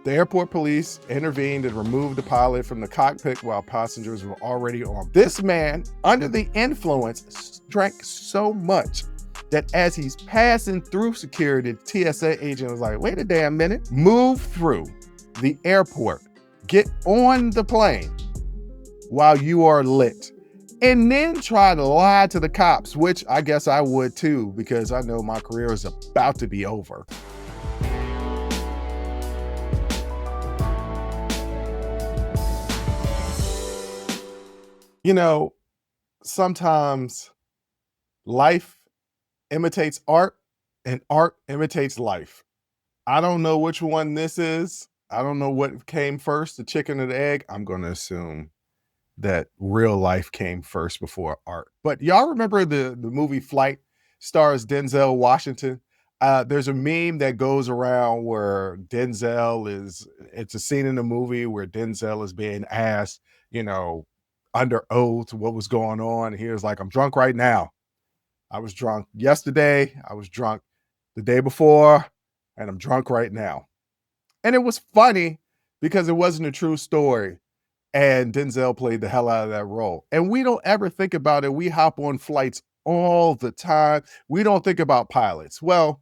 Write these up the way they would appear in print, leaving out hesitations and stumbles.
The airport police intervened and removed the pilot from the cockpit while passengers were already on. This man, under the influence, drank so much that as he's passing through security, the TSA agent was like, wait a damn minute, move through the airport, get on the plane while you are lit, and then try to lie to the cops, which I guess I would too, because I know my career is about to be over. You know, sometimes life imitates art and art imitates life. I don't know which one this is. I don't know what came first, the chicken or the egg. I'm going to assume that real life came first before art. But y'all remember the movie Flight stars Denzel Washington? There's a meme that goes around where it's a scene in the movie where Denzel is being asked, under oath what was going on. He was like, I'm drunk right now. I was drunk yesterday. I was drunk the day before, and I'm drunk right now. And it was funny because it wasn't a true story. And Denzel played the hell out of that role. And we don't ever think about it. We hop on flights all the time. We don't think about pilots. Well,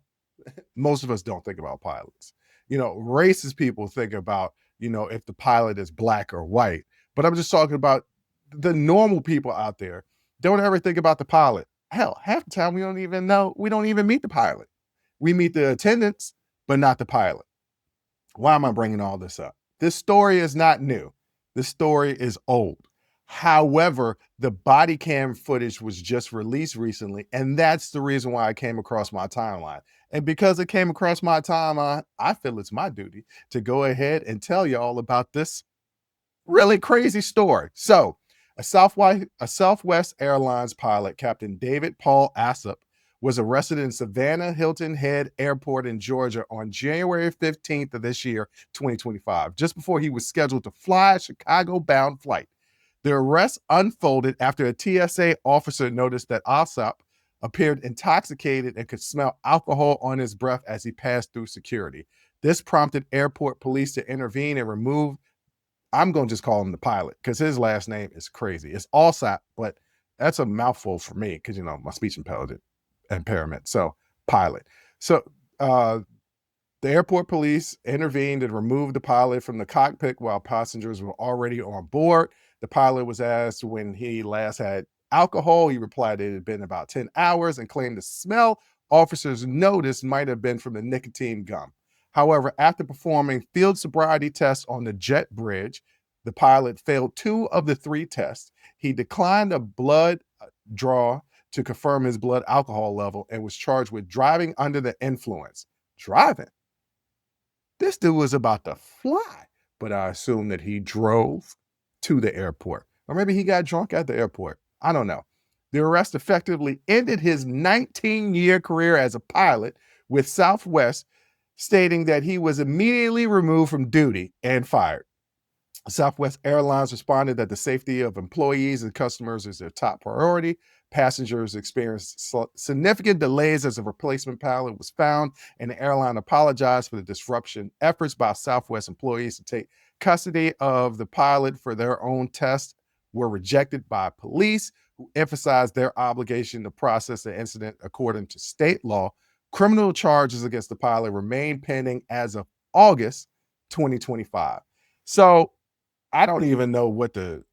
most of us don't think about pilots. Racist people think about, if the pilot is black or white. But I'm just talking about the normal people out there. Don't ever think about the pilot. Hell, half the time we don't even meet the pilot. We meet the attendants, but not the pilot. Why am I bringing all this up? This story is not new. This story is old. However, the body cam footage was just released recently, and that's the reason why it came across my timeline. And because it came across my timeline, I feel it's my duty to go ahead and tell you all about this really crazy story. So, a Southwest Airlines pilot, Captain David Paul Assop, was arrested in Savannah Hilton Head Airport in Georgia on January 15th of this year, 2025, just before he was scheduled to fly a Chicago-bound flight. The arrest unfolded after a TSA officer noticed that Assop appeared intoxicated and could smell alcohol on his breath as he passed through security. This prompted airport police to intervene and remove, I'm going to just call him the pilot because his last name is crazy. It's Allsop, but that's a mouthful for me because, my speech impairment. So pilot. So the airport police intervened and removed the pilot from the cockpit while passengers were already on board. The pilot was asked when he last had alcohol. He replied it had been about 10 hours and claimed the smell officers noticed might have been from the nicotine gum. However, after performing field sobriety tests on the jet bridge, the pilot failed 2 of the 3 tests. He declined a blood draw to confirm his blood alcohol level and was charged with driving under the influence. Driving? This dude was about to fly, but I assume that he drove to the airport. Or maybe he got drunk at the airport. I don't know. The arrest effectively ended his 19-year career as a pilot with Southwest, stating that he was immediately removed from duty and fired. Southwest Airlines responded that the safety of employees and customers is their top priority. Passengers experienced significant delays as a replacement pilot was found, and the airline apologized for the disruption. Efforts by Southwest employees to take custody of the pilot for their own tests were rejected by police, who emphasized their obligation to process the incident according to state law. Criminal charges against the pilot remain pending as of August 2025. So I don't even know what the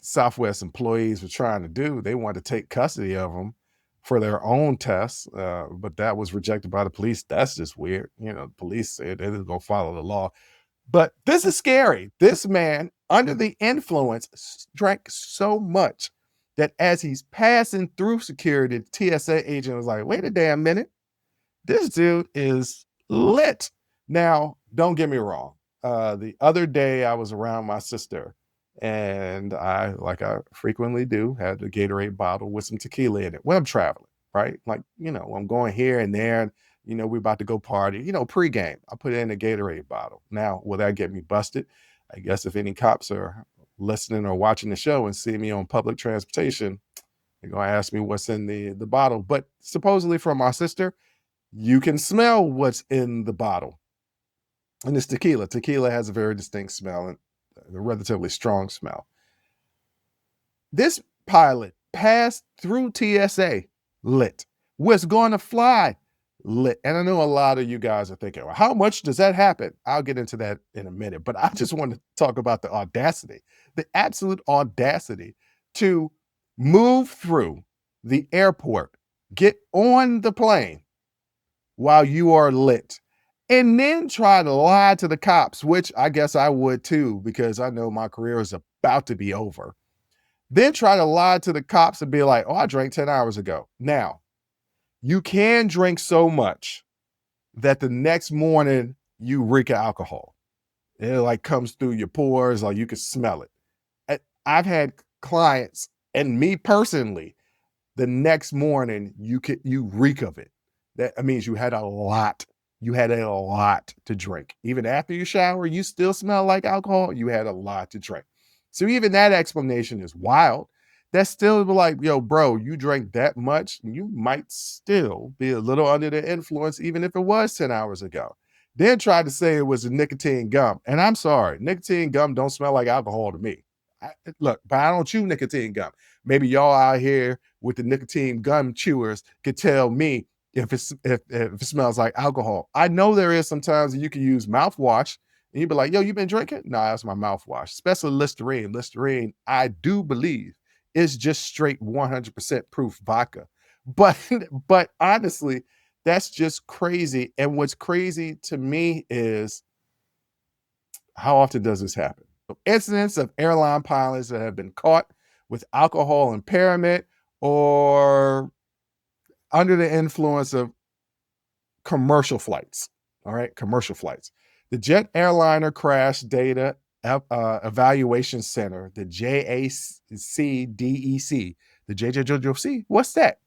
Southwest employees were trying to do. They wanted to take custody of them for their own tests, but that was rejected by the police. That's just weird. The police said they're going to follow the law. But this is scary. This man, under the influence, drank so much that as he's passing through security, the TSA agent was like, wait a damn minute. This dude is lit. Now, don't get me wrong. The other day I was around my sister and I, like I frequently do, had a Gatorade bottle with some tequila in it when I'm traveling, right? Like, I'm going here and there and, we're about to go party, pregame. I put it in a Gatorade bottle. Now, will that get me busted? I guess if any cops are listening or watching the show and see me on public transportation, they're going to ask me what's in the bottle. But supposedly from my sister, you can smell what's in the bottle. And it's tequila. Tequila has a very distinct smell and a relatively strong smell. This pilot passed through TSA lit, was going to fly lit. And I know a lot of you guys are thinking, well, how much does that happen? I'll get into that in a minute, but I just want to talk about the audacity, the absolute audacity to move through the airport, get on the plane while you are lit, and then try to lie to the cops, which I guess I would too, because I know my career is about to be over. Then try to lie to the cops and be like, oh, I drank 10 hours ago. Now, you can drink so much that the next morning you reek of alcohol. It like comes through your pores, like you can smell it. I've had clients and me personally, the next morning you reek of it. That means you had a lot. You had a lot to drink. Even after you shower, you still smell like alcohol. You had a lot to drink. So even that explanation is wild. That's still like, yo, bro, you drank that much, you might still be a little under the influence, even if it was 10 hours ago. Then tried to say it was a nicotine gum. And I'm sorry, nicotine gum don't smell like alcohol to me. Look, but I don't chew nicotine gum. Maybe y'all out here with the nicotine gum chewers could tell me if it smells like alcohol. I know there is sometimes that you can use mouthwash and you'd be like, yo, you been drinking? No, that's my mouthwash, especially Listerine. Listerine, I do believe, is just straight 100% proof vodka. But but honestly, that's just crazy. And what's crazy to me is how often does this happen? So incidents of airline pilots that have been caught with alcohol impairment or under the influence of commercial flights. All right, commercial flights. The Jet Airliner Crash Data Evaluation Center, the JACDEC, the JJJC, what's that?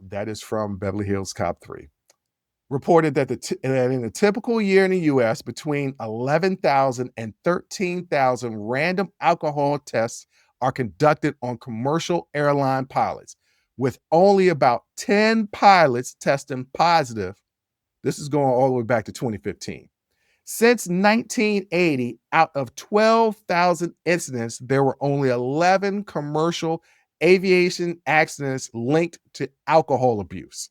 That is from Beverly Hills Cop 3. Reported that that in a typical year in the US, between 11,000 and 13,000 random alcohol tests are conducted on commercial airline pilots, with only about 10 pilots testing positive. This is going all the way back to 2015. Since 1980, out of 12,000 incidents, there were only 11 commercial aviation accidents linked to alcohol abuse.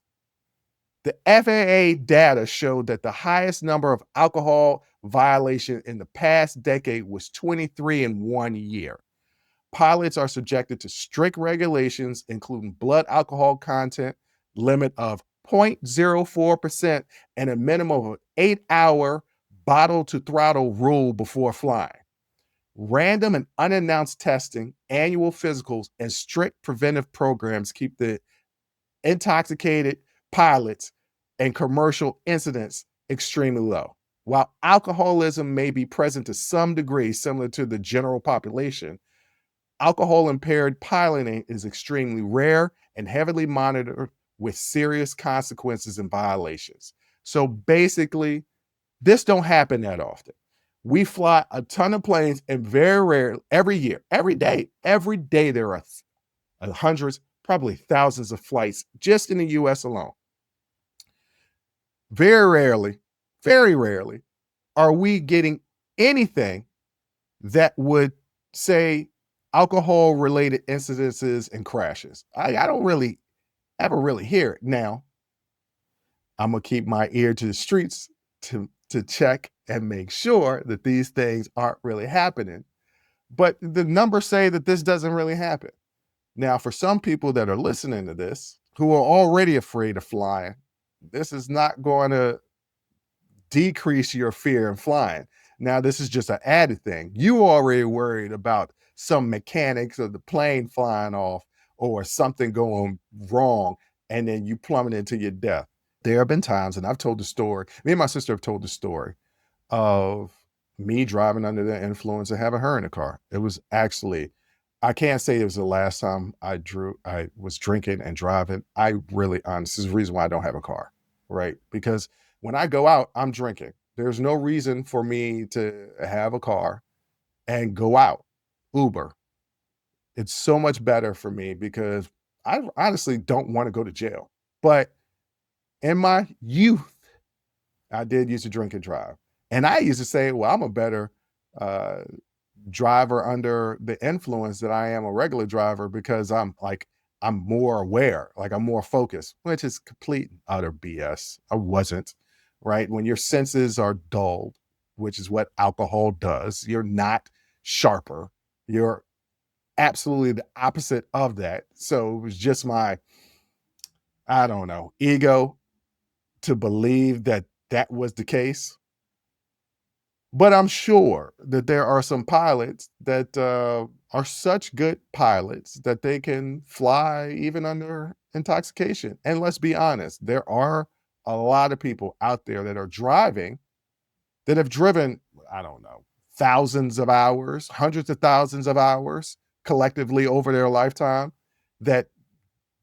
The FAA data showed that the highest number of alcohol violation in the past decade was 23 in 1 year. Pilots are subjected to strict regulations, including blood alcohol content, limit of 0.04%, and a minimum of 8-hour bottle to throttle rule before flying. Random and unannounced testing, annual physicals, and strict preventive programs keep the intoxicated pilots and commercial incidents extremely low. While alcoholism may be present to some degree, similar to the general population, alcohol impaired piloting is extremely rare and heavily monitored with serious consequences and violations. So basically, this don't happen that often. We fly a ton of planes and very rarely, every year, every day there are hundreds, probably thousands of flights just in the US alone. Very rarely are we getting anything that would say alcohol related incidences and crashes. I don't really ever really hear it. Now, I'm gonna keep my ear to the streets to check and make sure that these things aren't really happening. But the numbers say that this doesn't really happen. Now, for some people that are listening to this who are already afraid of flying, this is not going to decrease your fear in flying. Now, this is just an added thing. You already worried about some mechanics of the plane flying off or something going wrong, and then you plummet into your death. There have been times, and I've told the story, me and my sister have told the story of me driving under the influence and having her in the car. It was actually, I can't say it was the last time I was drinking and driving. I really, honest, this is the reason why I don't have a car, right? Because when I go out, I'm drinking. There's no reason for me to have a car and go out, Uber. It's so much better for me because I honestly don't want to go to jail. But in my youth, I did used to drink and drive. And I used to say, well, I'm a better uh, driver under the influence than I am a regular driver because I'm more aware, like I'm more focused, which is complete and utter BS. I wasn't, right? When your senses are dulled, which is what alcohol does, you're not sharper. You're absolutely the opposite of that. So it was just my, I don't know, ego to believe that that was the case. But I'm sure that there are some pilots that are such good pilots that they can fly even under intoxication. And let's be honest, there are a lot of people out there that are driving that have driven, I don't know, thousands of hours, hundreds of thousands of hours collectively over their lifetime, that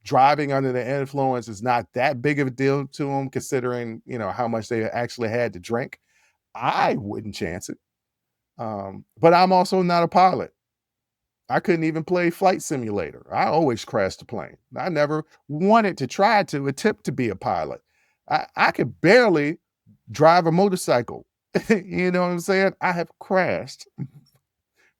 driving under the influence is not that big of a deal to them, considering, how much they actually had to drink. I wouldn't chance it. But I'm also not a pilot. I couldn't even play flight simulator. I always crashed the plane. I never wanted to try to attempt to be a pilot. I could barely drive a motorcycle. You know what I'm saying? I have crashed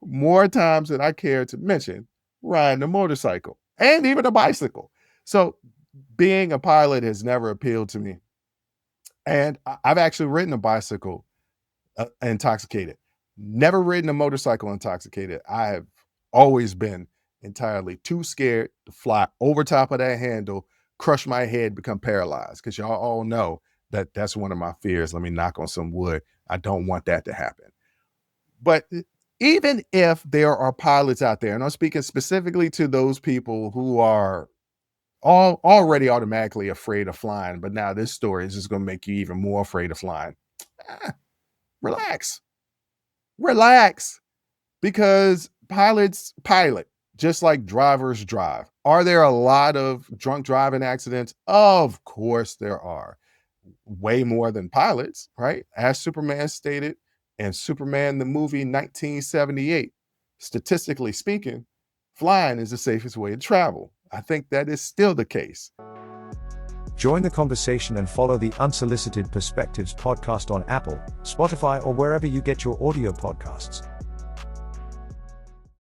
more times than I care to mention riding a motorcycle and even a bicycle. So being a pilot has never appealed to me. And I've actually ridden a bicycle intoxicated. Never ridden a motorcycle intoxicated. I have always been entirely too scared to fly over top of that handle, crush my head, become paralyzed. Because y'all all know that that's one of my fears. Let me knock on some wood. I don't want that to happen. But even if there are pilots out there, and I'm speaking specifically to those people who are already automatically afraid of flying, but now this story is just going to make you even more afraid of flying. Relax. Relax, because pilots pilot just like drivers drive. Are there a lot of drunk driving accidents? Of course there are. Way more than pilots, right? As Superman stated in Superman the movie 1978, statistically speaking, flying is the safest way to travel. I think that is still the case. Join the conversation and follow the Unsolicited Perspectives podcast on Apple, Spotify, or wherever you get your audio podcasts.